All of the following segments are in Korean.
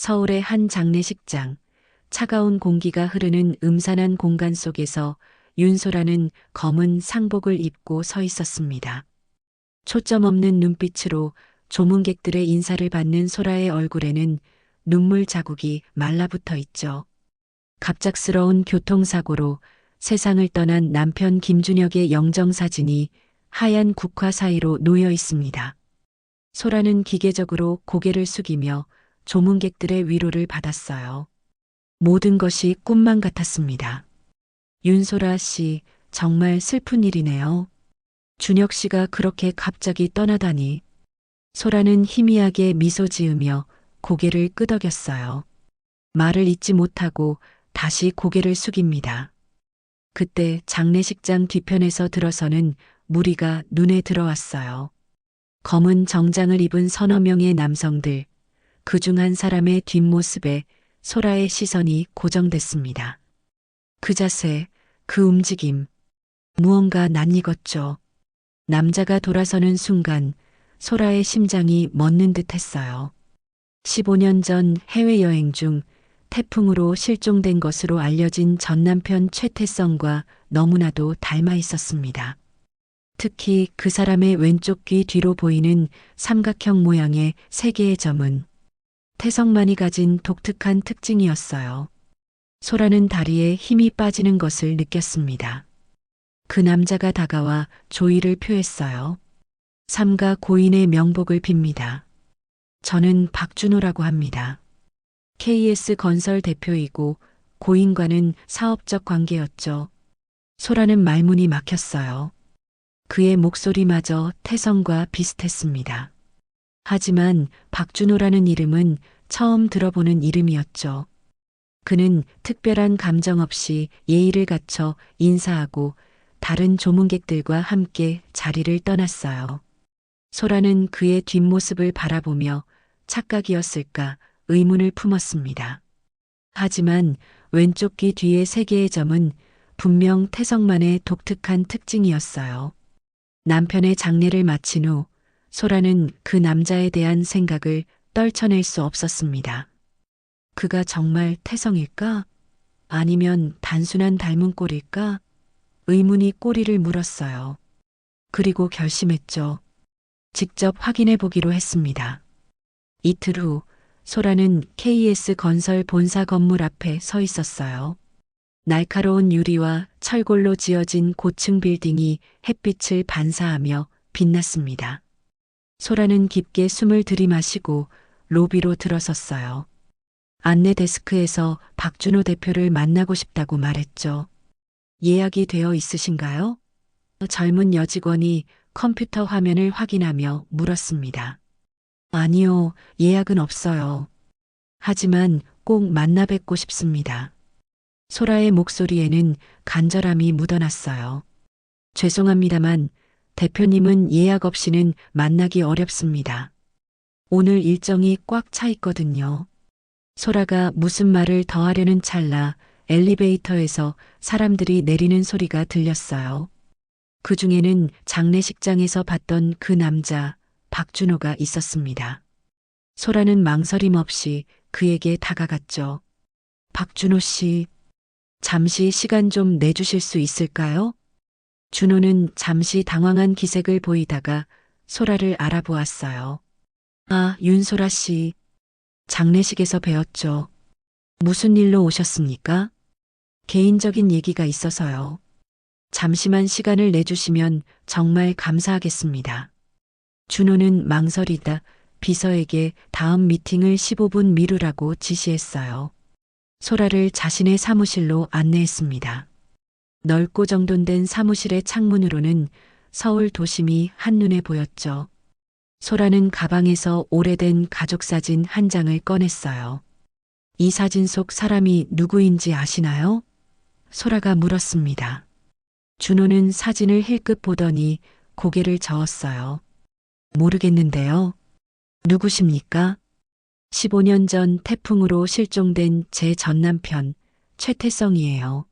서울의 한 장례식장, 차가운 공기가 흐르는 음산한 공간 속에서 윤소라는 검은 상복을 입고 서 있었습니다. 초점 없는 눈빛으로 조문객들의 인사를 받는 소라의 얼굴에는 눈물 자국이 말라붙어 있죠. 갑작스러운 교통사고로 세상을 떠난 남편 김준혁의 영정사진이 하얀 국화 사이로 놓여 있습니다. 소라는 기계적으로 고개를 숙이며 조문객들의 위로를 받았어요. 모든 것이 꿈만 같았습니다. 윤소라 씨, 정말 슬픈 일이네요. 준혁 씨가 그렇게 갑자기 떠나다니. 소라는 희미하게 미소 지으며 고개를 끄덕였어요. 말을 잇지 못하고 다시 고개를 숙입니다. 그때 장례식장 뒤편에서 들어서는 무리가 눈에 들어왔어요. 검은 정장을 입은 서너 명의 남성들, 그중 한 사람의 뒷모습에 소라의 시선이 고정됐습니다. 그 자세, 그 움직임, 무언가 낯익었죠. 남자가 돌아서는 순간 소라의 심장이 멎는 듯 했어요. 15년 전 해외여행 중 태풍으로 실종된 것으로 알려진 전 남편 최태성과 너무나도 닮아 있었습니다. 특히 그 사람의 왼쪽 귀 뒤로 보이는 삼각형 모양의 세 개의 점은 태성만이 가진 독특한 특징이었어요. 소라는 다리에 힘이 빠지는 것을 느꼈습니다. 그 남자가 다가와 조의를 표했어요. 삼가 고인의 명복을 빕니다. 저는 박준호라고 합니다. KS 건설 대표이고 고인과는 사업적 관계였죠. 소라는 말문이 막혔어요. 그의 목소리마저 태성과 비슷했습니다. 하지만 박준호라는 이름은 처음 들어보는 이름이었죠. 그는 특별한 감정 없이 예의를 갖춰 인사하고 다른 조문객들과 함께 자리를 떠났어요. 소라는 그의 뒷모습을 바라보며 착각이었을까 의문을 품었습니다. 하지만 왼쪽 귀 뒤의 세 개의 점은 분명 태성만의 독특한 특징이었어요. 남편의 장례를 마친 후 소라는 그 남자에 대한 생각을 떨쳐낼 수 없었습니다. 그가 정말 태성일까? 아니면 단순한 닮은 꼴일까? 의문이 꼬리를 물었어요. 그리고 결심했죠. 직접 확인해 보기로 했습니다. 이틀 후 소라는 KS 건설 본사 건물 앞에 서 있었어요. 날카로운 유리와 철골로 지어진 고층 빌딩이 햇빛을 반사하며 빛났습니다. 소라는 깊게 숨을 들이마시고 로비로 들어섰어요. 안내 데스크에서 박준호 대표를 만나고 싶다고 말했죠. 예약이 되어 있으신가요? 젊은 여직원이 컴퓨터 화면을 확인하며 물었습니다. 아니요, 예약은 없어요. 하지만 꼭 만나 뵙고 싶습니다. 소라의 목소리에는 간절함이 묻어났어요. 죄송합니다만 대표님은 예약 없이는 만나기 어렵습니다. 오늘 일정이 꽉 차 있거든요. 소라가 무슨 말을 더 하려는 찰나 엘리베이터에서 사람들이 내리는 소리가 들렸어요. 그 중에는 장례식장에서 봤던 그 남자, 박준호가 있었습니다. 소라는 망설임 없이 그에게 다가갔죠. 박준호 씨, 잠시 시간 좀 내주실 수 있을까요? 준호는 잠시 당황한 기색을 보이다가 소라를 알아보았어요. 아, 윤소라 씨. 장례식에서 뵈었죠. 무슨 일로 오셨습니까? 개인적인 얘기가 있어서요. 잠시만 시간을 내주시면 정말 감사하겠습니다. 준호는 망설이다 비서에게 다음 미팅을 15분 미루라고 지시했어요. 소라를 자신의 사무실로 안내했습니다. 넓고 정돈된 사무실의 창문으로는 서울 도심이 한눈에 보였죠. 소라는 가방에서 오래된 가족사진 한 장을 꺼냈어요. 이 사진 속 사람이 누구인지 아시나요? 소라가 물었습니다. 준호는 사진을 힐끗 보더니 고개를 저었어요. 모르겠는데요. 누구십니까? 15년 전 태풍으로 실종된 제 전남편 최태성이에요.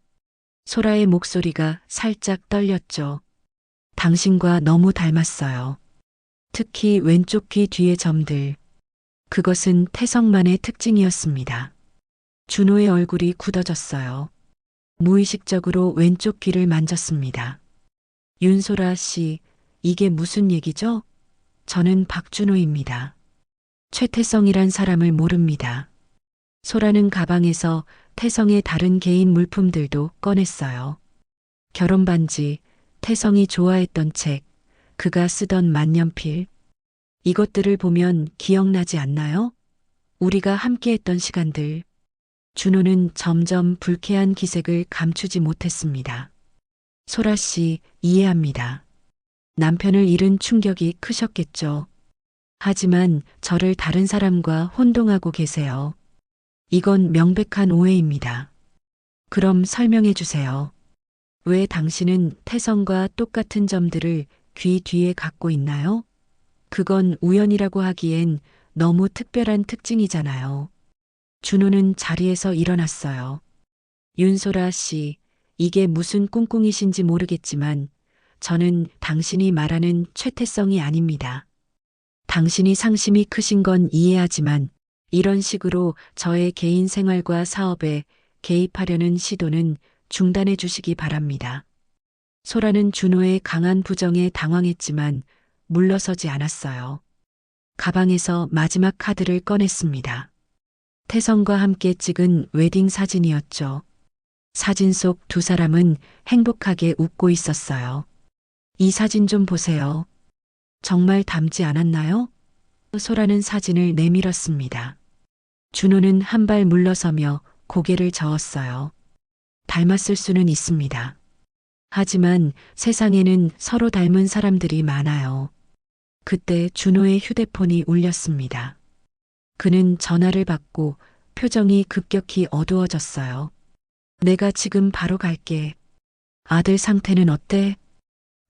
소라의 목소리가 살짝 떨렸죠. 당신과 너무 닮았어요. 특히 왼쪽 귀 뒤의 점들. 그것은 태성만의 특징이었습니다. 준호의 얼굴이 굳어졌어요. 무의식적으로 왼쪽 귀를 만졌습니다. 윤소라 씨, 이게 무슨 얘기죠? 저는 박준호입니다. 최태성이란 사람을 모릅니다. 소라는 가방에서 태성의 다른 개인 물품들도 꺼냈어요. 결혼 반지, 태성이 좋아했던 책, 그가 쓰던 만년필. 이것들을 보면 기억나지 않나요? 우리가 함께했던 시간들. 준호는 점점 불쾌한 기색을 감추지 못했습니다. 소라 씨, 이해합니다. 남편을 잃은 충격이 크셨겠죠. 하지만 저를 다른 사람과 혼동하고 계세요. 이건 명백한 오해입니다. 그럼 설명해 주세요. 왜 당신은 태성과 똑같은 점들을 귀 뒤에 갖고 있나요? 그건 우연이라고 하기엔 너무 특별한 특징이잖아요. 준호는 자리에서 일어났어요. 윤소라 씨, 이게 무슨 꿍꿍이신지 모르겠지만 저는 당신이 말하는 최태성이 아닙니다. 당신이 상심이 크신 건 이해하지만 이런 식으로 저의 개인 생활과 사업에 개입하려는 시도는 중단해 주시기 바랍니다. 소라는 준호의 강한 부정에 당황했지만 물러서지 않았어요. 가방에서 마지막 카드를 꺼냈습니다. 태성과 함께 찍은 웨딩 사진이었죠. 사진 속 두 사람은 행복하게 웃고 있었어요. 이 사진 좀 보세요. 정말 닮지 않았나요? 소라는 사진을 내밀었습니다. 준호는 한 발 물러서며 고개를 저었어요. 닮았을 수는 있습니다. 하지만 세상에는 서로 닮은 사람들이 많아요. 그때 준호의 휴대폰이 울렸습니다. 그는 전화를 받고 표정이 급격히 어두워졌어요. 내가 지금 바로 갈게. 아들 상태는 어때?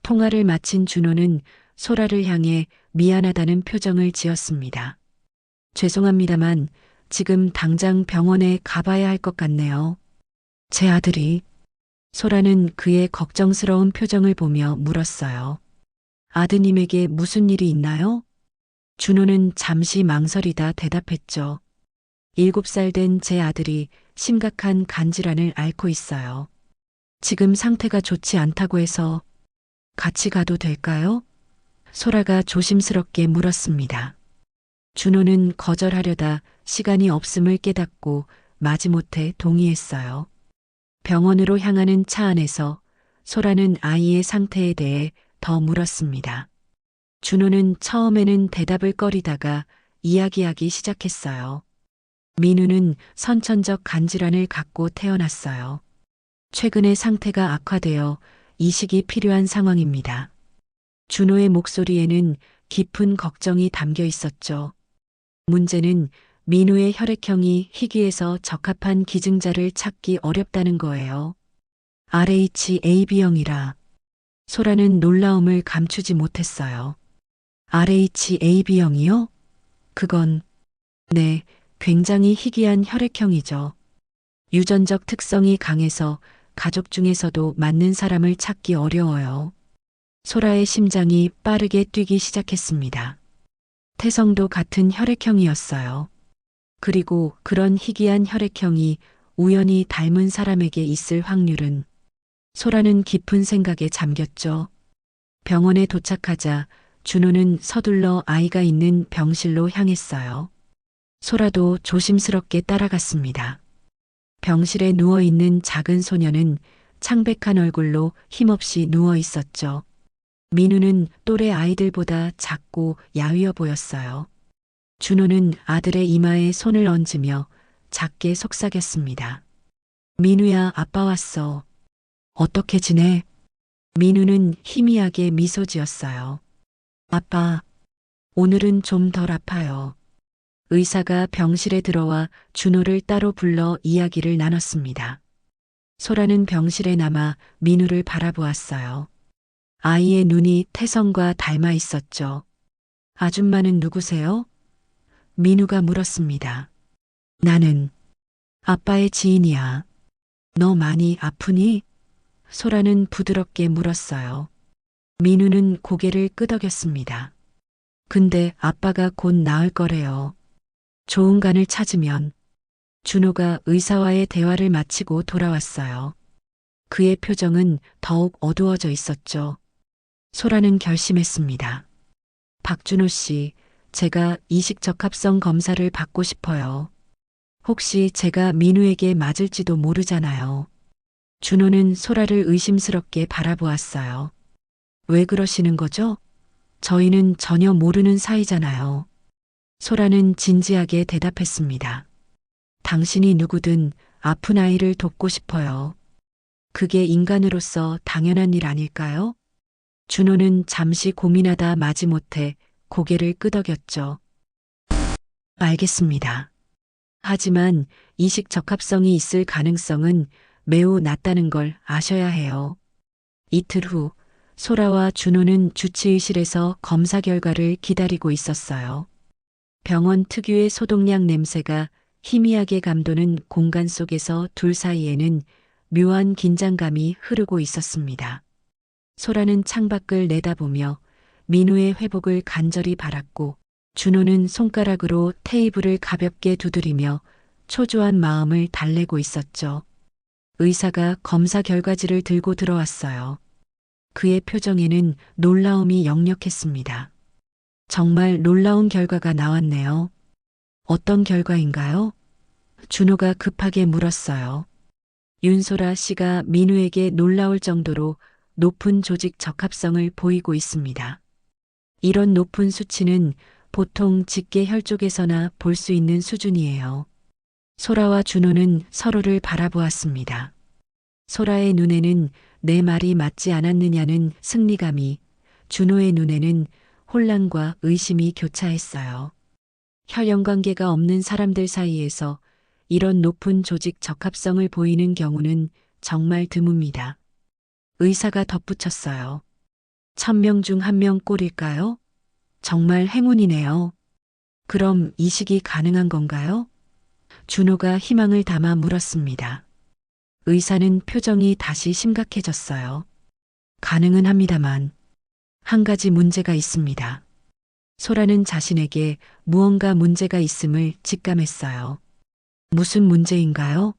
통화를 마친 준호는 소라를 향해 미안하다는 표정을 지었습니다. 죄송합니다만 지금 당장 병원에 가봐야 할 것 같네요. 제 아들이. 소라는 그의 걱정스러운 표정을 보며 물었어요. 아드님에게 무슨 일이 있나요? 준호는 잠시 망설이다 대답했죠. 7살 된 제 아들이 심각한 간질환을 앓고 있어요. 지금 상태가 좋지 않다고 해서 같이 가도 될까요? 소라가 조심스럽게 물었습니다. 준호는 거절하려다 시간이 없음을 깨닫고 마지못해 동의했어요. 병원으로 향하는 차 안에서 소라는 아이의 상태에 대해 더 물었습니다. 준호는 처음에는 대답을 꺼리다가 이야기하기 시작했어요. 민우는 선천적 간질환을 갖고 태어났어요. 최근에 상태가 악화되어 이식이 필요한 상황입니다. 준호의 목소리에는 깊은 걱정이 담겨 있었죠. 문제는 민우의 혈액형이 희귀해서 적합한 기증자를 찾기 어렵다는 거예요. RHAB형이라. 소라는 놀라움을 감추지 못했어요. RHAB형이요? 그건, 네, 굉장히 희귀한 혈액형이죠. 유전적 특성이 강해서 가족 중에서도 맞는 사람을 찾기 어려워요. 소라의 심장이 빠르게 뛰기 시작했습니다. 태성도 같은 혈액형이었어요. 그리고 그런 희귀한 혈액형이 우연히 닮은 사람에게 있을 확률은. 소라는 깊은 생각에 잠겼죠. 병원에 도착하자 준호는 서둘러 아이가 있는 병실로 향했어요. 소라도 조심스럽게 따라갔습니다. 병실에 누워있는 작은 소녀는 창백한 얼굴로 힘없이 누워 있었죠. 민우는 또래 아이들보다 작고 야위어 보였어요. 준호는 아들의 이마에 손을 얹으며 작게 속삭였습니다. 민우야, 아빠 왔어. 어떻게 지내? 민우는 희미하게 미소 지었어요. 아빠, 오늘은 좀 덜 아파요. 의사가 병실에 들어와 준호를 따로 불러 이야기를 나눴습니다. 소라는 병실에 남아 민우를 바라보았어요. 아이의 눈이 태성과 닮아 있었죠. 아줌마는 누구세요? 민우가 물었습니다. 나는 아빠의 지인이야. 너 많이 아프니? 소라는 부드럽게 물었어요. 민우는 고개를 끄덕였습니다. 근데 아빠가 곧 나을 거래요. 좋은 간을 찾으면. 준호가 의사와의 대화를 마치고 돌아왔어요. 그의 표정은 더욱 어두워져 있었죠. 소라는 결심했습니다. 박준호 씨, 제가 이식 적합성 검사를 받고 싶어요. 혹시 제가 민우에게 맞을지도 모르잖아요. 준호는 소라를 의심스럽게 바라보았어요. 왜 그러시는 거죠? 저희는 전혀 모르는 사이잖아요. 소라는 진지하게 대답했습니다. 당신이 누구든 아픈 아이를 돕고 싶어요. 그게 인간으로서 당연한 일 아닐까요? 준호는 잠시 고민하다 마지못해 고개를 끄덕였죠. 알겠습니다. 하지만 이식 적합성이 있을 가능성은 매우 낮다는 걸 아셔야 해요. 이틀 후 소라와 준호는 주치의실에서 검사 결과를 기다리고 있었어요. 병원 특유의 소독약 냄새가 희미하게 감도는 공간 속에서 둘 사이에는 묘한 긴장감이 흐르고 있었습니다. 소라는 창밖을 내다보며 민우의 회복을 간절히 바랐고 준호는 손가락으로 테이블을 가볍게 두드리며 초조한 마음을 달래고 있었죠. 의사가 검사 결과지를 들고 들어왔어요. 그의 표정에는 놀라움이 역력했습니다. 정말 놀라운 결과가 나왔네요. 어떤 결과인가요? 준호가 급하게 물었어요. 윤소라 씨가 민우에게 놀라울 정도로 높은 조직 적합성을 보이고 있습니다. 이런 높은 수치는 보통 직계 혈족에서나 볼 수 있는 수준이에요. 소라와 준호는 서로를 바라보았습니다. 소라의 눈에는 내 말이 맞지 않았느냐는 승리감이, 준호의 눈에는 혼란과 의심이 교차했어요. 혈연 관계가 없는 사람들 사이에서 이런 높은 조직 적합성을 보이는 경우는 정말 드뭅니다. 의사가 덧붙였어요. 1000명 중 1명 꼴일까요? 정말 행운이네요. 그럼 이식이 가능한 건가요? 준호가 희망을 담아 물었습니다. 의사는 표정이 다시 심각해졌어요. 가능은 합니다만 한 가지 문제가 있습니다. 소라는 자신에게 무언가 문제가 있음을 직감했어요. 무슨 문제인가요?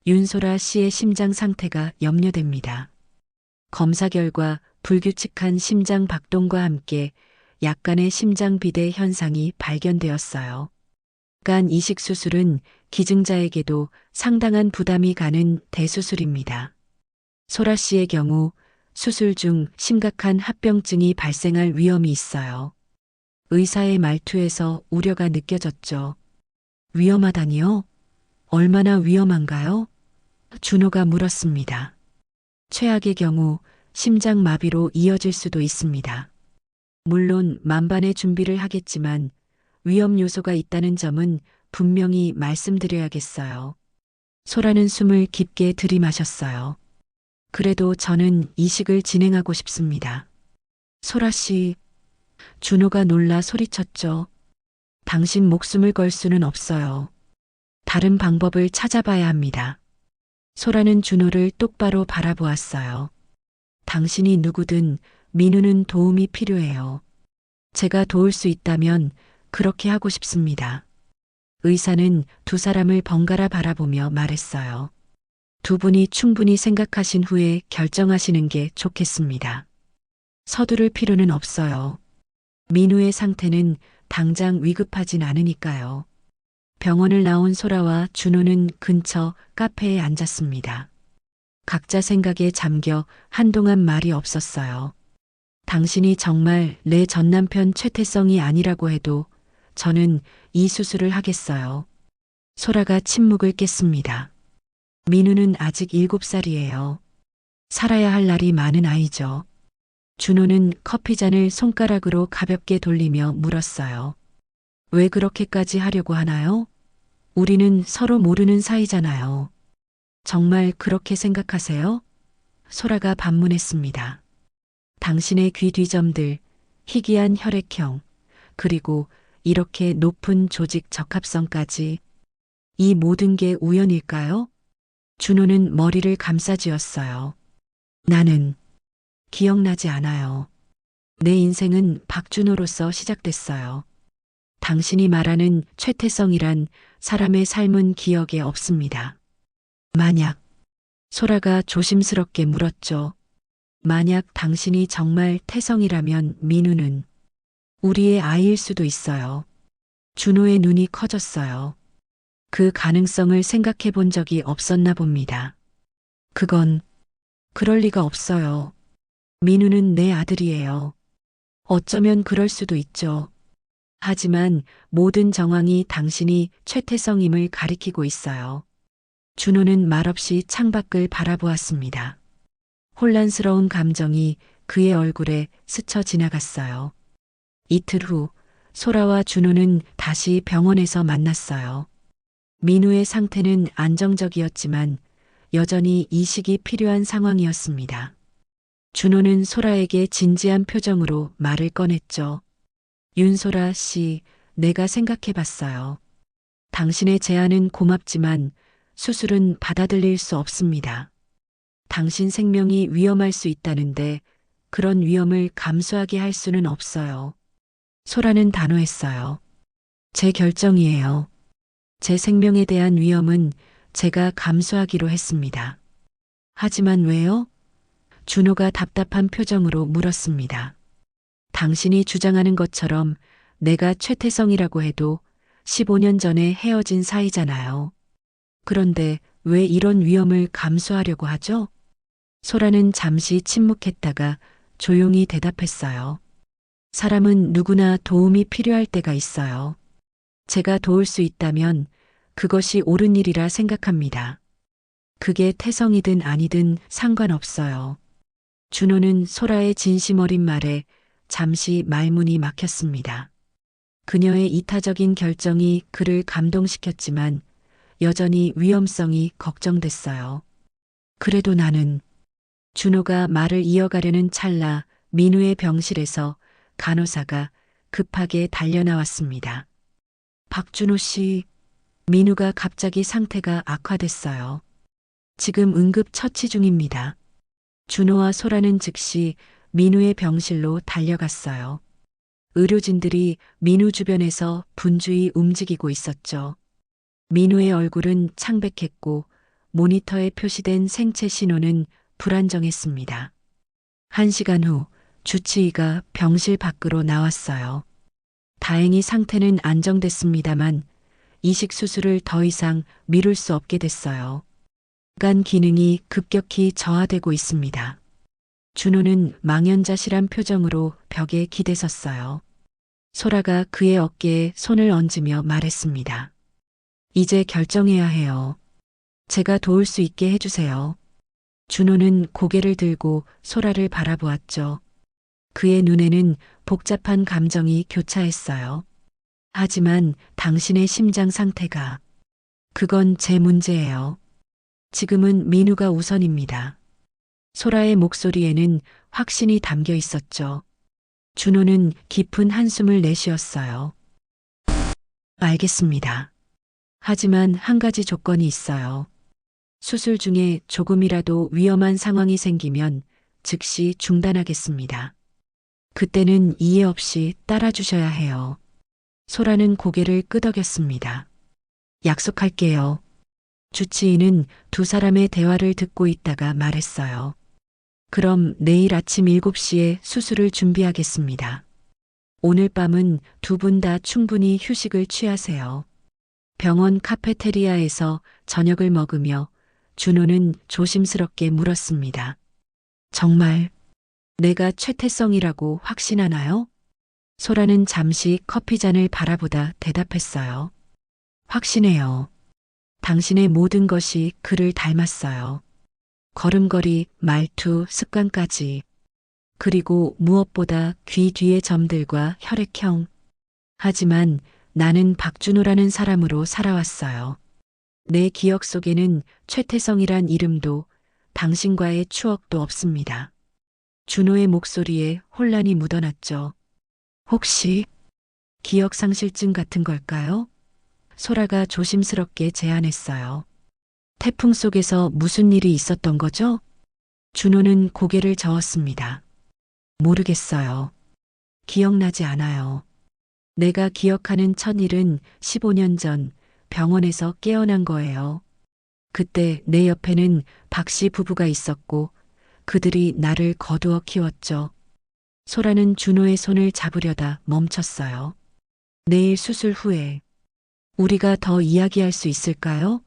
윤소라 씨의 심장 상태가 염려됩니다. 검사 결과 불규칙한 심장 박동과 함께 약간의 심장 비대 현상이 발견되었어요. 간 이식 수술은 기증자에게도 상당한 부담이 가는 대수술입니다. 소라 씨의 경우 수술 중 심각한 합병증이 발생할 위험이 있어요. 의사의 말투에서 우려가 느껴졌죠. 위험하다니요? 얼마나 위험한가요? 준호가 물었습니다. 최악의 경우 심장마비로 이어질 수도 있습니다. 물론 만반의 준비를 하겠지만 위험 요소가 있다는 점은 분명히 말씀드려야겠어요. 소라는 숨을 깊게 들이마셨어요. 그래도 저는 이식을 진행하고 싶습니다. 소라 씨, 준호가 놀라 소리쳤죠. 당신 목숨을 걸 수는 없어요. 다른 방법을 찾아봐야 합니다. 소라는 준호를 똑바로 바라보았어요. 당신이 누구든 민우는 도움이 필요해요. 제가 도울 수 있다면 그렇게 하고 싶습니다. 의사는 두 사람을 번갈아 바라보며 말했어요. 두 분이 충분히 생각하신 후에 결정하시는 게 좋겠습니다. 서두를 필요는 없어요. 민우의 상태는 당장 위급하진 않으니까요. 병원을 나온 소라와 준호는 근처 카페에 앉았습니다. 각자 생각에 잠겨 한동안 말이 없었어요. 당신이 정말 내 전남편 최태성이 아니라고 해도 저는 이 수술을 하겠어요. 소라가 침묵을 깼습니다. 민우는 아직 7살이에요. 살아야 할 날이 많은 아이죠. 준호는 커피잔을 손가락으로 가볍게 돌리며 물었어요. 왜 그렇게까지 하려고 하나요? 우리는 서로 모르는 사이잖아요. 정말 그렇게 생각하세요? 소라가 반문했습니다. 당신의 귀 뒤점들, 희귀한 혈액형, 그리고 이렇게 높은 조직 적합성까지 이 모든 게 우연일까요? 준호는 머리를 감싸쥐었어요. 나는 기억나지 않아요. 내 인생은 박준호로서 시작됐어요. 당신이 말하는 최태성이란 사람의 삶은 기억에 없습니다. 만약, 소라가 조심스럽게 물었죠. 만약 당신이 정말 태성이라면 민우는 우리의 아이일 수도 있어요. 준호의 눈이 커졌어요. 그 가능성을 생각해 본 적이 없었나 봅니다. 그건 그럴 리가 없어요. 민우는 내 아들이에요. 어쩌면 그럴 수도 있죠. 하지만 모든 정황이 당신이 최태성임을 가리키고 있어요. 준호는 말없이 창밖을 바라보았습니다. 혼란스러운 감정이 그의 얼굴에 스쳐 지나갔어요. 이틀 후 소라와 준호는 다시 병원에서 만났어요. 민우의 상태는 안정적이었지만 여전히 이식이 필요한 상황이었습니다. 준호는 소라에게 진지한 표정으로 말을 꺼냈죠. 윤소라 씨, 내가 생각해 봤어요. 당신의 제안은 고맙지만 수술은 받아들일 수 없습니다. 당신 생명이 위험할 수 있다는데 그런 위험을 감수하게 할 수는 없어요. 소라는 단호했어요. 제 결정이에요. 제 생명에 대한 위험은 제가 감수하기로 했습니다. 하지만 왜요? 준호가 답답한 표정으로 물었습니다. 당신이 주장하는 것처럼 내가 최태성이라고 해도 15년 전에 헤어진 사이잖아요. 그런데 왜 이런 위험을 감수하려고 하죠? 소라는 잠시 침묵했다가 조용히 대답했어요. 사람은 누구나 도움이 필요할 때가 있어요. 제가 도울 수 있다면 그것이 옳은 일이라 생각합니다. 그게 태성이든 아니든 상관없어요. 준호는 소라의 진심 어린 말에 잠시 말문이 막혔습니다. 그녀의 이타적인 결정이 그를 감동시켰지만 여전히 위험성이 걱정됐어요. 그래도 나는 준호가 말을 이어가려는 찰나 민우의 병실에서 간호사가 급하게 달려나왔습니다. 박준호 씨, 민우가 갑자기 상태가 악화됐어요. 지금 응급 처치 중입니다. 준호와 소라는 즉시 민우의 병실로 달려갔어요. 의료진들이 민우 주변에서 분주히 움직이고 있었죠. 민우의 얼굴은 창백했고 모니터에 표시된 생체 신호는 불안정했습니다. 1시간 후 주치의가 병실 밖으로 나왔어요. 다행히 상태는 안정됐습니다만 이식 수술을 더 이상 미룰 수 없게 됐어요. 간 기능이 급격히 저하되고 있습니다. 준호는 망연자실한 표정으로 벽에 기대섰어요. 소라가 그의 어깨에 손을 얹으며 말했습니다. 이제 결정해야 해요. 제가 도울 수 있게 해주세요. 준호는 고개를 들고 소라를 바라보았죠. 그의 눈에는 복잡한 감정이 교차했어요. 하지만 당신의 심장 상태가, 그건 제 문제예요. 지금은 민우가 우선입니다. 소라의 목소리에는 확신이 담겨 있었죠. 준호는 깊은 한숨을 내쉬었어요. 알겠습니다. 하지만 한 가지 조건이 있어요. 수술 중에 조금이라도 위험한 상황이 생기면 즉시 중단하겠습니다. 그때는 이해 없이 따라주셔야 해요. 소라는 고개를 끄덕였습니다. 약속할게요. 주치의는 두 사람의 대화를 듣고 있다가 말했어요. 그럼 내일 아침 7시에 수술을 준비하겠습니다. 오늘 밤은 두 분 다 충분히 휴식을 취하세요. 병원 카페테리아에서 저녁을 먹으며 준호는 조심스럽게 물었습니다. 정말 내가 최태성이라고 확신하나요? 소라는 잠시 커피잔을 바라보다 대답했어요. 확신해요. 당신의 모든 것이 그를 닮았어요. 걸음걸이, 말투, 습관까지. 그리고 무엇보다 귀 뒤의 점들과 혈액형. 하지만 나는 박준호라는 사람으로 살아왔어요. 내 기억 속에는 최태성이란 이름도 당신과의 추억도 없습니다. 준호의 목소리에 혼란이 묻어났죠. 혹시 기억상실증 같은 걸까요? 소라가 조심스럽게 제안했어요. 태풍 속에서 무슨 일이 있었던 거죠? 준호는 고개를 저었습니다. 모르겠어요. 기억나지 않아요. 내가 기억하는 첫일은 15년 전 병원에서 깨어난 거예요. 그때 내 옆에는 박씨 부부가 있었고 그들이 나를 거두어 키웠죠. 소라는 준호의 손을 잡으려다 멈췄어요. 내일 수술 후에 우리가 더 이야기할 수 있을까요?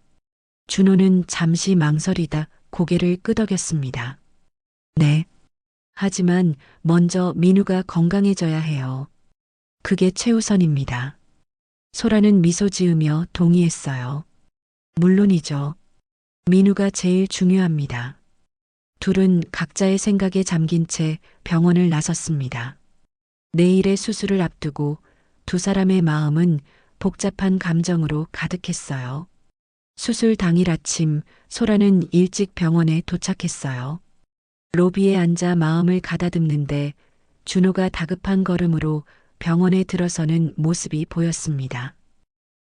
준호는 잠시 망설이다 고개를 끄덕였습니다. 네. 하지만 먼저 민우가 건강해져야 해요. 그게 최우선입니다. 소라는 미소 지으며 동의했어요. 물론이죠. 민우가 제일 중요합니다. 둘은 각자의 생각에 잠긴 채 병원을 나섰습니다. 내일의 수술을 앞두고 두 사람의 마음은 복잡한 감정으로 가득했어요. 수술 당일 아침 소라는 일찍 병원에 도착했어요. 로비에 앉아 마음을 가다듬는데 준호가 다급한 걸음으로 병원에 들어서는 모습이 보였습니다.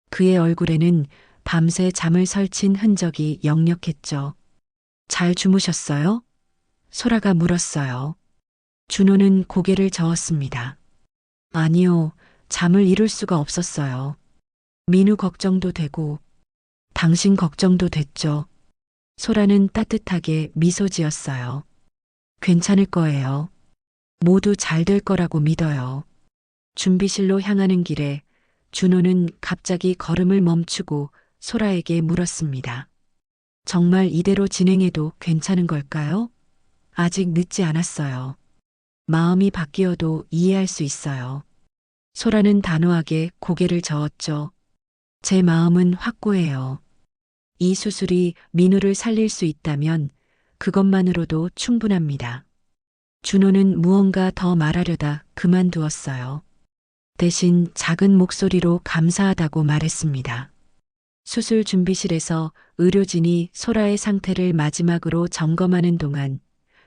그의 얼굴에는 밤새 잠을 설친 흔적이 역력했죠. 잘 주무셨어요? 소라가 물었어요. 준호는 고개를 저었습니다. 아니요, 잠을 이룰 수가 없었어요. 민우 걱정도 되고, 당신 걱정도 됐죠. 소라는 따뜻하게 미소 지었어요. 괜찮을 거예요. 모두 잘 될 거라고 믿어요. 준비실로 향하는 길에 준호는 갑자기 걸음을 멈추고 소라에게 물었습니다. 정말 이대로 진행해도 괜찮은 걸까요? 아직 늦지 않았어요. 마음이 바뀌어도 이해할 수 있어요. 소라는 단호하게 고개를 저었죠. 제 마음은 확고해요. 이 수술이 민우를 살릴 수 있다면 그것만으로도 충분합니다. 준호는 무언가 더 말하려다 그만두었어요. 대신 작은 목소리로 감사하다고 말했습니다. 수술 준비실에서 의료진이 소라의 상태를 마지막으로 점검하는 동안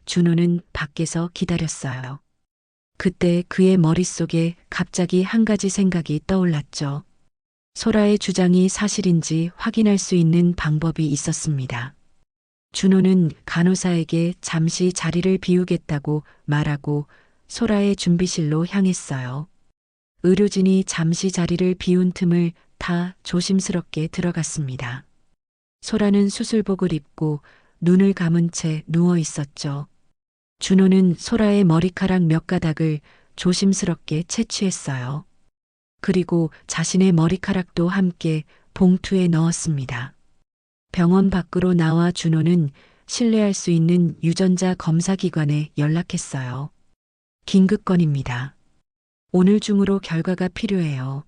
준호는 밖에서 기다렸어요. 그때 그의 머릿속에 갑자기 한 가지 생각이 떠올랐죠. 소라의 주장이 사실인지 확인할 수 있는 방법이 있었습니다. 준호는 간호사에게 잠시 자리를 비우겠다고 말하고 소라의 준비실로 향했어요. 의료진이 잠시 자리를 비운 틈을 타 조심스럽게 들어갔습니다. 소라는 수술복을 입고 눈을 감은 채 누워 있었죠. 준호는 소라의 머리카락 몇 가닥을 조심스럽게 채취했어요. 그리고 자신의 머리카락도 함께 봉투에 넣었습니다. 병원 밖으로 나와 준호는 신뢰할 수 있는 유전자 검사기관에 연락했어요. 긴급 건입니다. 오늘 중으로 결과가 필요해요.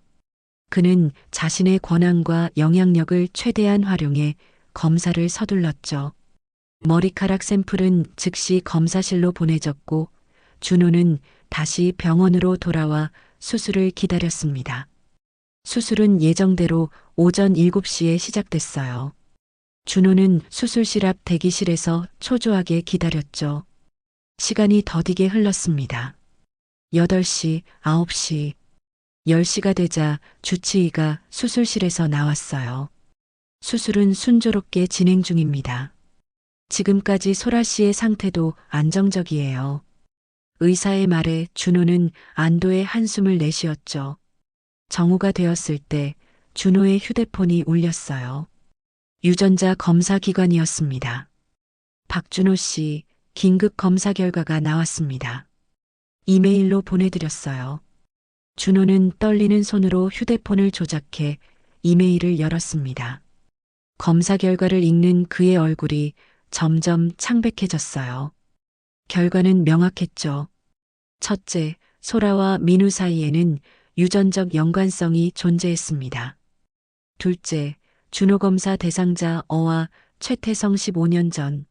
그는 자신의 권한과 영향력을 최대한 활용해 검사를 서둘렀죠. 머리카락 샘플은 즉시 검사실로 보내졌고 준호는 다시 병원으로 돌아와 수술을 기다렸습니다. 수술은 예정대로 오전 7시에 시작됐어요. 준호는 수술실 앞 대기실에서 초조하게 기다렸죠. 시간이 더디게 흘렀습니다. 8시, 9시, 10시가 되자 주치의가 수술실에서 나왔어요. 수술은 순조롭게 진행 중입니다. 지금까지 소라 씨의 상태도 안정적이에요. 의사의 말에 준호는 안도의 한숨을 내쉬었죠. 정오가 되었을 때 준호의 휴대폰이 울렸어요. 유전자 검사 기관이었습니다. 박준호 씨, 긴급 검사 결과가 나왔습니다. 이메일로 보내드렸어요. 준호는 떨리는 손으로 휴대폰을 조작해 이메일을 열었습니다. 검사 결과를 읽는 그의 얼굴이 점점 창백해졌어요. 결과는 명확했죠. 첫째, 소라와 민우 사이에는 유전적 연관성이 존재했습니다. 둘째, 준호 검사 대상자 어와 최태성 15년 전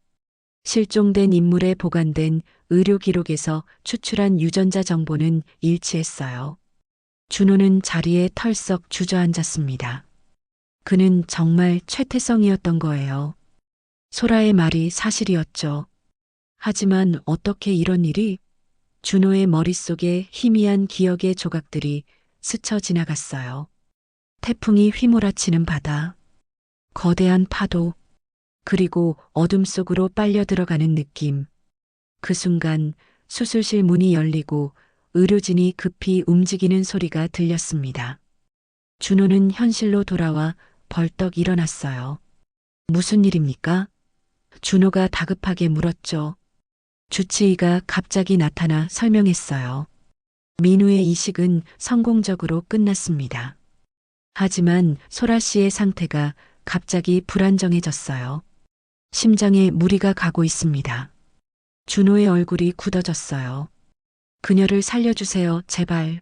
실종된 인물에 보관된 의료 기록에서 추출한 유전자 정보는 일치했어요. 준호는 자리에 털썩 주저앉았습니다. 그는 정말 최태성이었던 거예요. 소라의 말이 사실이었죠. 하지만 어떻게 이런 일이? 준호의 머릿속에 희미한 기억의 조각들이 스쳐 지나갔어요. 태풍이 휘몰아치는 바다, 거대한 파도, 그리고 어둠 속으로 빨려 들어가는 느낌. 그 순간 수술실 문이 열리고 의료진이 급히 움직이는 소리가 들렸습니다. 준호는 현실로 돌아와 벌떡 일어났어요. 무슨 일입니까? 준호가 다급하게 물었죠. 주치의가 갑자기 나타나 설명했어요. 민우의 이식은 성공적으로 끝났습니다. 하지만 소라 씨의 상태가 갑자기 불안정해졌어요. 심장에 무리가 가고 있습니다. 준호의 얼굴이 굳어졌어요. 그녀를 살려주세요, 제발.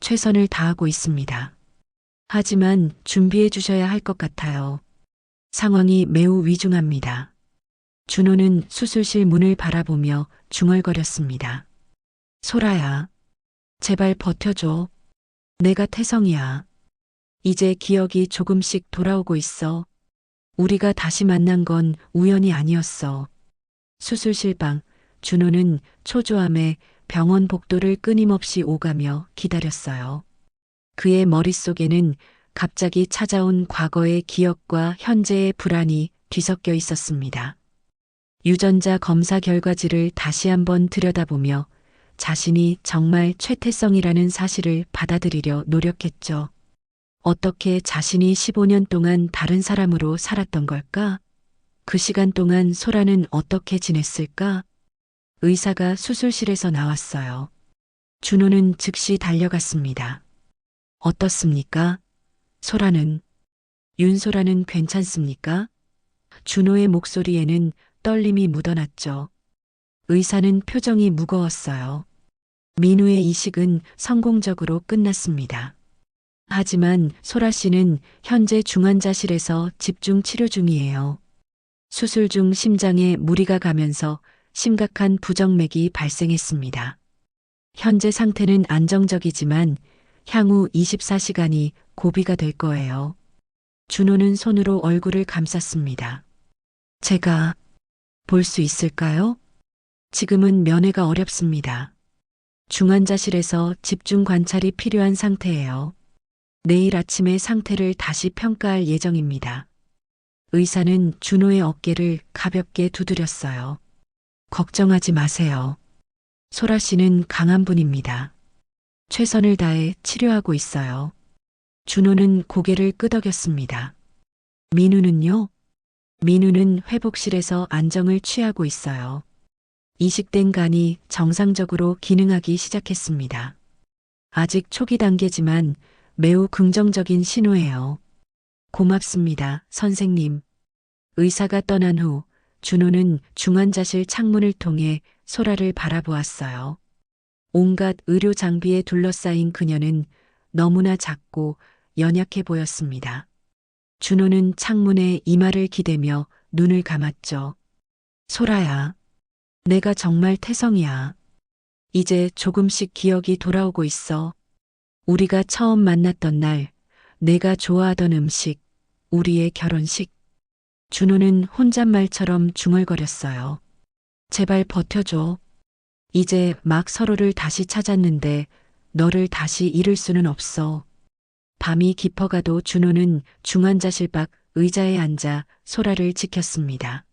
최선을 다하고 있습니다. 하지만 준비해 주셔야 할 것 같아요. 상황이 매우 위중합니다. 준호는 수술실 문을 바라보며 중얼거렸습니다. 소라야, 제발 버텨줘. 내가 태성이야. 이제 기억이 조금씩 돌아오고 있어. 우리가 다시 만난 건 우연이 아니었어. 수술실 방, 준호는 초조함에 병원 복도를 끊임없이 오가며 기다렸어요. 그의 머릿속에는 갑자기 찾아온 과거의 기억과 현재의 불안이 뒤섞여 있었습니다. 유전자 검사 결과지를 다시 한번 들여다보며 자신이 정말 최태성이라는 사실을 받아들이려 노력했죠. 어떻게 자신이 15년 동안 다른 사람으로 살았던 걸까? 그 시간 동안 소라는 어떻게 지냈을까? 의사가 수술실에서 나왔어요. 준호는 즉시 달려갔습니다. 어떻습니까? 소라는, 윤소라는 괜찮습니까? 준호의 목소리에는 떨림이 묻어났죠. 의사는 표정이 무거웠어요. 민우의 이식은 성공적으로 끝났습니다. 하지만 소라 씨는 현재 중환자실에서 집중 치료 중이에요. 수술 중 심장에 무리가 가면서 심각한 부정맥이 발생했습니다. 현재 상태는 안정적이지만 향후 24시간이 고비가 될 거예요. 준호는 손으로 얼굴을 감쌌습니다. 제가 볼 수 있을까요? 지금은 면회가 어렵습니다. 중환자실에서 집중 관찰이 필요한 상태예요. 내일 아침에 상태를 다시 평가할 예정입니다. 의사는 준호의 어깨를 가볍게 두드렸어요. 걱정하지 마세요. 소라 씨는 강한 분입니다. 최선을 다해 치료하고 있어요. 준호는 고개를 끄덕였습니다. 민우는요? 민우는 회복실에서 안정을 취하고 있어요. 이식된 간이 정상적으로 기능하기 시작했습니다. 아직 초기 단계지만 매우 긍정적인 신호예요. 고맙습니다, 선생님. 의사가 떠난 후 준호는 중환자실 창문을 통해 소라를 바라보았어요. 온갖 의료 장비에 둘러싸인 그녀는 너무나 작고 연약해 보였습니다. 준호는 창문에 이마를 기대며 눈을 감았죠. 소라야, 내가 정말 태성이야. 이제 조금씩 기억이 돌아오고 있어. 우리가 처음 만났던 날, 내가 좋아하던 음식, 우리의 결혼식. 준호는 혼잣말처럼 중얼거렸어요. 제발 버텨줘. 이제 막 서로를 다시 찾았는데 너를 다시 잃을 수는 없어. 밤이 깊어가도 준호는 중환자실 밖 의자에 앉아 소라를 지켰습니다.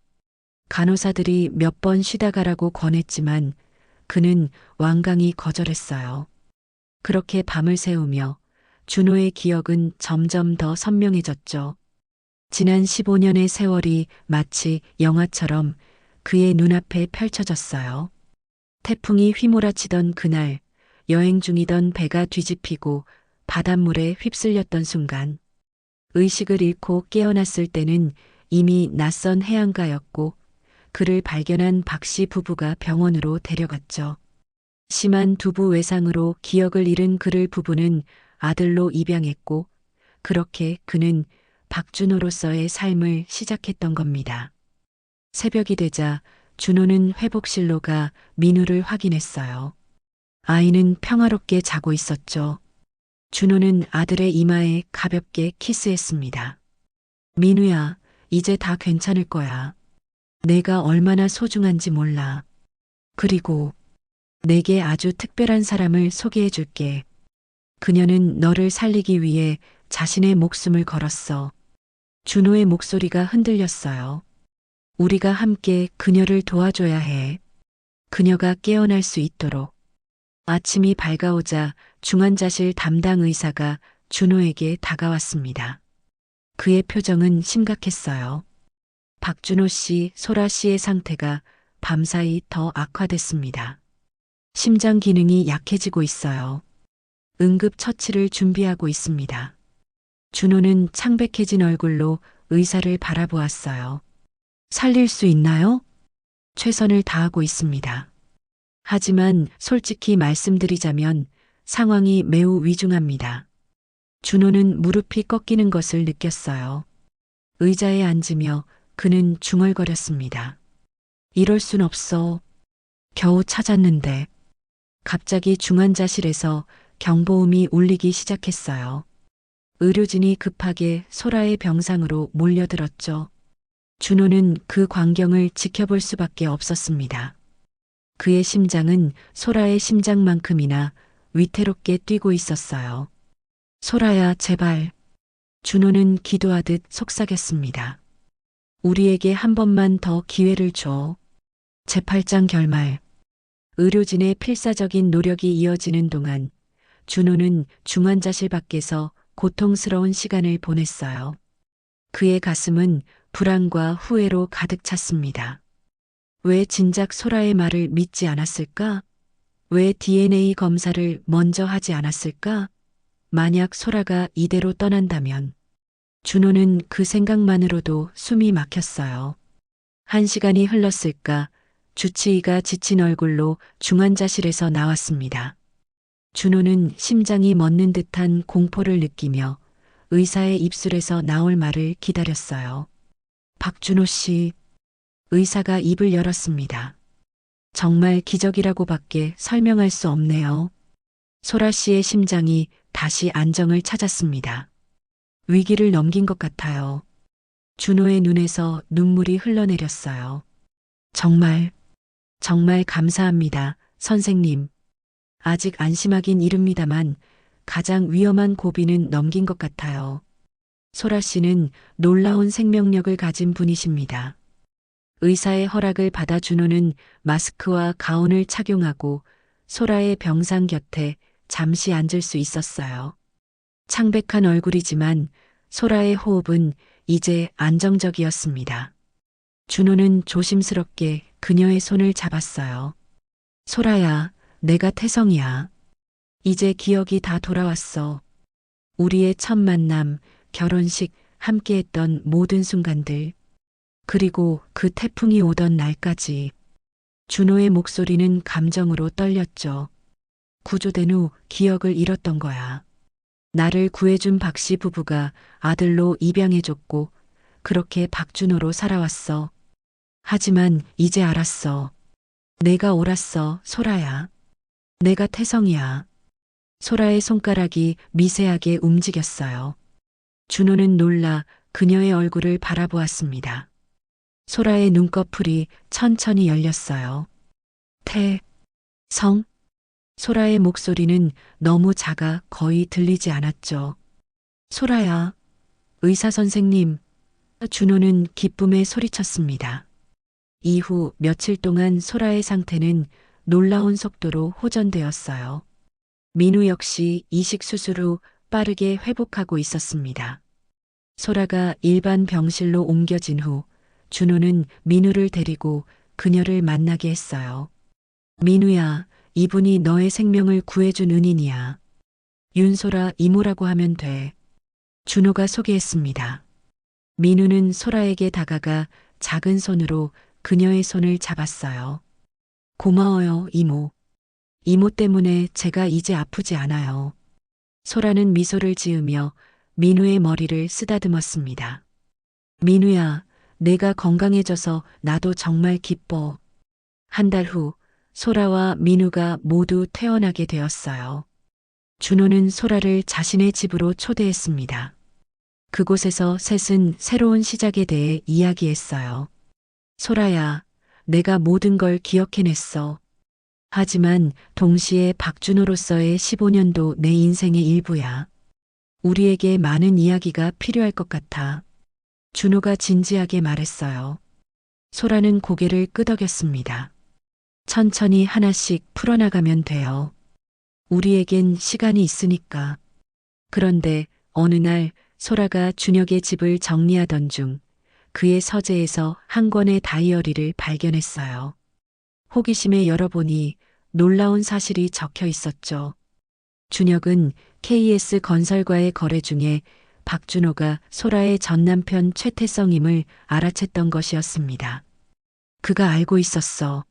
간호사들이 몇 번 쉬다 가라고 권했지만 그는 완강히 거절했어요. 그렇게 밤을 새우며 준호의 기억은 점점 더 선명해졌죠. 지난 15년의 세월이 마치 영화처럼 그의 눈앞에 펼쳐졌어요. 태풍이 휘몰아치던 그날, 여행 중이던 배가 뒤집히고 바닷물에 휩쓸렸던 순간, 의식을 잃고 깨어났을 때는 이미 낯선 해안가였고 그를 발견한 박씨 부부가 병원으로 데려갔죠. 심한 두부 외상으로 기억을 잃은 그를 부부는 아들로 입양했고 그렇게 그는 박준호로서의 삶을 시작했던 겁니다. 새벽이 되자 준호는 회복실로 가 민우를 확인했어요. 아이는 평화롭게 자고 있었죠. 준호는 아들의 이마에 가볍게 키스했습니다. 민우야, 이제 다 괜찮을 거야. 내가 얼마나 소중한지 몰라. 그리고 내게 아주 특별한 사람을 소개해 줄게. 그녀는 너를 살리기 위해 자신의 목숨을 걸었어. 준호의 목소리가 흔들렸어요. 우리가 함께 그녀를 도와줘야 해. 그녀가 깨어날 수 있도록. 아침이 밝아오자 중환자실 담당 의사가 준호에게 다가왔습니다. 그의 표정은 심각했어요. 박준호 씨, 소라 씨의 상태가 밤사이 더 악화됐습니다. 심장 기능이 약해지고 있어요. 응급 처치를 준비하고 있습니다. 준호는 창백해진 얼굴로 의사를 바라보았어요. 살릴 수 있나요? 최선을 다하고 있습니다. 하지만 솔직히 말씀드리자면 상황이 매우 위중합니다. 준호는 무릎이 꺾이는 것을 느꼈어요. 의자에 앉으며 그는 중얼거렸습니다. 이럴 순 없어. 겨우 찾았는데. 갑자기 중환자실에서 경보음이 울리기 시작했어요. 의료진이 급하게 소라의 병상으로 몰려들었죠. 준호는 그 광경을 지켜볼 수밖에 없었습니다. 그의 심장은 소라의 심장만큼이나 위태롭게 뛰고 있었어요. 소라야, 제발. 준호는 기도하듯 속삭였습니다. 우리에게 한 번만 더 기회를 줘. 제8장 결말. 의료진의 필사적인 노력이 이어지는 동안 준호는 중환자실 밖에서 고통스러운 시간을 보냈어요. 그의 가슴은 불안과 후회로 가득 찼습니다. 왜 진작 소라의 말을 믿지 않았을까? 왜 DNA 검사를 먼저 하지 않았을까? 만약 소라가 이대로 떠난다면 준호는 그 생각만으로도 숨이 막혔어요. 1시간이 흘렀을까 주치의가 지친 얼굴로 중환자실에서 나왔습니다. 준호는 심장이 멎는 듯한 공포를 느끼며 의사의 입술에서 나올 말을 기다렸어요. 박준호 씨, 의사가 입을 열었습니다. 정말 기적이라고밖에 설명할 수 없네요. 소라 씨의 심장이 다시 안정을 찾았습니다. 위기를 넘긴 것 같아요. 준호의 눈에서 눈물이 흘러내렸어요. 정말 감사합니다, 선생님. 아직 안심하긴 이릅니다만 가장 위험한 고비는 넘긴 것 같아요. 소라 씨는 놀라운 생명력을 가진 분이십니다. 의사의 허락을 받아 준호는 마스크와 가운을 착용하고 소라의 병상 곁에 잠시 앉을 수 있었어요. 창백한 얼굴이지만 소라의 호흡은 이제 안정적이었습니다. 준호는 조심스럽게 그녀의 손을 잡았어요. 소라야, 내가 태성이야. 이제 기억이 다 돌아왔어. 우리의 첫 만남, 결혼식, 함께했던 모든 순간들. 그리고 그 태풍이 오던 날까지. 준호의 목소리는 감정으로 떨렸죠. 구조된 후 기억을 잃었던 거야. 나를 구해준 박씨 부부가 아들로 입양해줬고 그렇게 박준호로 살아왔어. 하지만 이제 알았어. 내가 옳았어, 소라야. 내가 태성이야. 소라의 손가락이 미세하게 움직였어요. 준호는 놀라 그녀의 얼굴을 바라보았습니다. 소라의 눈꺼풀이 천천히 열렸어요. 성? 소라의 목소리는 너무 작아 거의 들리지 않았죠. 소라야, 의사 선생님. 준호는 기쁨에 소리쳤습니다. 이후 며칠 동안 소라의 상태는 놀라운 속도로 호전되었어요. 민우 역시 이식 수술 후 빠르게 회복하고 있었습니다. 소라가 일반 병실로 옮겨진 후 준호는 민우를 데리고 그녀를 만나게 했어요. 민우야, 이분이 너의 생명을 구해준 은인이야. 윤소라 이모라고 하면 돼. 준호가 소개했습니다. 민우는 소라에게 다가가 작은 손으로 그녀의 손을 잡았어요. 고마워요, 이모. 이모 때문에 제가 이제 아프지 않아요. 소라는 미소를 지으며 민우의 머리를 쓰다듬었습니다. 민우야, 내가 건강해져서 나도 정말 기뻐. 한 달 후 소라와 민우가 모두 퇴원하게 되었어요. 준호는 소라를 자신의 집으로 초대했습니다. 그곳에서 셋은 새로운 시작에 대해 이야기했어요. 소라야, 내가 모든 걸 기억해냈어. 하지만 동시에 박준호로서의 15년도 내 인생의 일부야. 우리에게 많은 이야기가 필요할 것 같아. 준호가 진지하게 말했어요. 소라는 고개를 끄덕였습니다. 천천히 하나씩 풀어나가면 돼요. 우리에겐 시간이 있으니까. 그런데 어느 날 소라가 준혁의 집을 정리하던 중 그의 서재에서 한 권의 다이어리를 발견했어요. 호기심에 열어보니 놀라운 사실이 적혀 있었죠. 준혁은 KS 건설과의 거래 중에 박준호가 소라의 전 남편 최태성임을 알아챘던 것이었습니다. 그가 알고 있었어.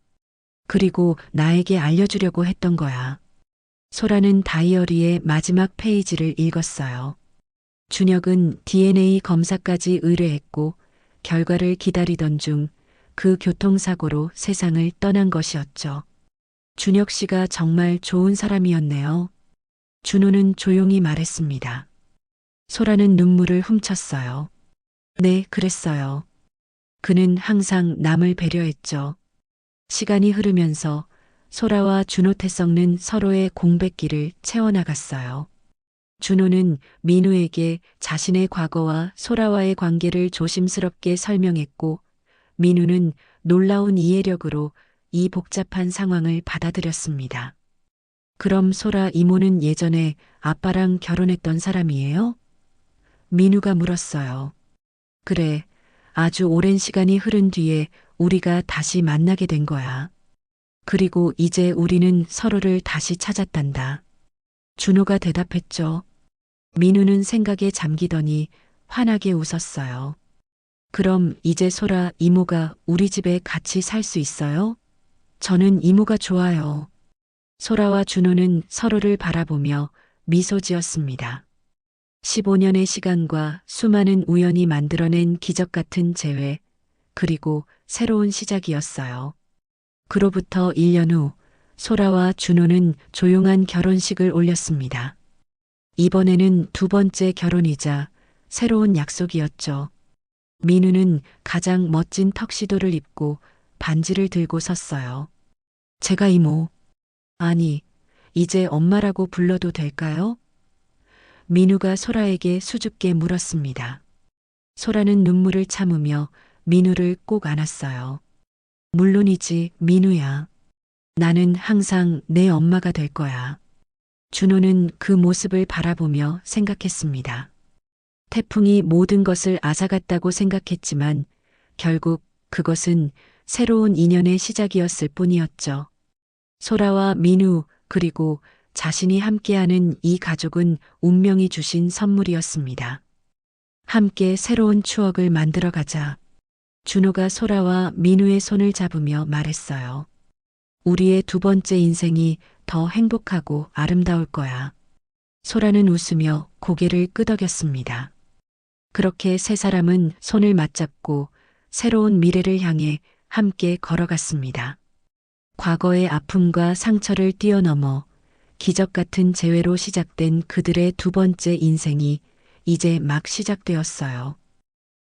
그리고 나에게 알려주려고 했던 거야. 소라는 다이어리의 마지막 페이지를 읽었어요. 준혁은 DNA 검사까지 의뢰했고 결과를 기다리던 중 그 교통사고로 세상을 떠난 것이었죠. 준혁 씨가 정말 좋은 사람이었네요. 준호는 조용히 말했습니다. 소라는 눈물을 훔쳤어요. 네, 그랬어요. 그는 항상 남을 배려했죠. 시간이 흐르면서 소라와 준호 태성은 서로의 공백기를 채워나갔어요. 준호는 민우에게 자신의 과거와 소라와의 관계를 조심스럽게 설명했고, 민우는 놀라운 이해력으로 이 복잡한 상황을 받아들였습니다. 그럼 소라 이모는 예전에 아빠랑 결혼했던 사람이에요? 민우가 물었어요. 그래, 아주 오랜 시간이 흐른 뒤에 우리가 다시 만나게 된 거야. 그리고 이제 우리는 서로를 다시 찾았단다. 준호가 대답했죠. 민우는 생각에 잠기더니 환하게 웃었어요. 그럼 이제 소라 이모가 우리 집에 같이 살 수 있어요? 저는 이모가 좋아요. 소라와 준호는 서로를 바라보며 미소 지었습니다. 15년의 시간과 수많은 우연이 만들어낸 기적 같은 재회, 그리고 새로운 시작이었어요. 그로부터 1년 후, 소라와 준호는 조용한 결혼식을 올렸습니다. 이번에는 두 번째 결혼이자 새로운 약속이었죠. 민우는 가장 멋진 턱시도를 입고 반지를 들고 섰어요. 제가 이모. 아니, 이제 엄마라고 불러도 될까요? 민우가 소라에게 수줍게 물었습니다. 소라는 눈물을 참으며 민우를 꼭 안았어요. 물론이지, 민우야. 나는 항상 내 엄마가 될 거야. 준호는 그 모습을 바라보며 생각했습니다. 태풍이 모든 것을 앗아갔다고 생각했지만 결국 그것은 새로운 인연의 시작이었을 뿐이었죠. 소라와 민우 그리고 자신이 함께하는 이 가족은 운명이 주신 선물이었습니다. 함께 새로운 추억을 만들어 가자. 준호가 소라와 민우의 손을 잡으며 말했어요. 우리의 두 번째 인생이 더 행복하고 아름다울 거야. 소라는 웃으며 고개를 끄덕였습니다. 그렇게 세 사람은 손을 맞잡고 새로운 미래를 향해 함께 걸어갔습니다. 과거의 아픔과 상처를 뛰어넘어 기적 같은 재회로 시작된 그들의 두 번째 인생이 이제 막 시작되었어요.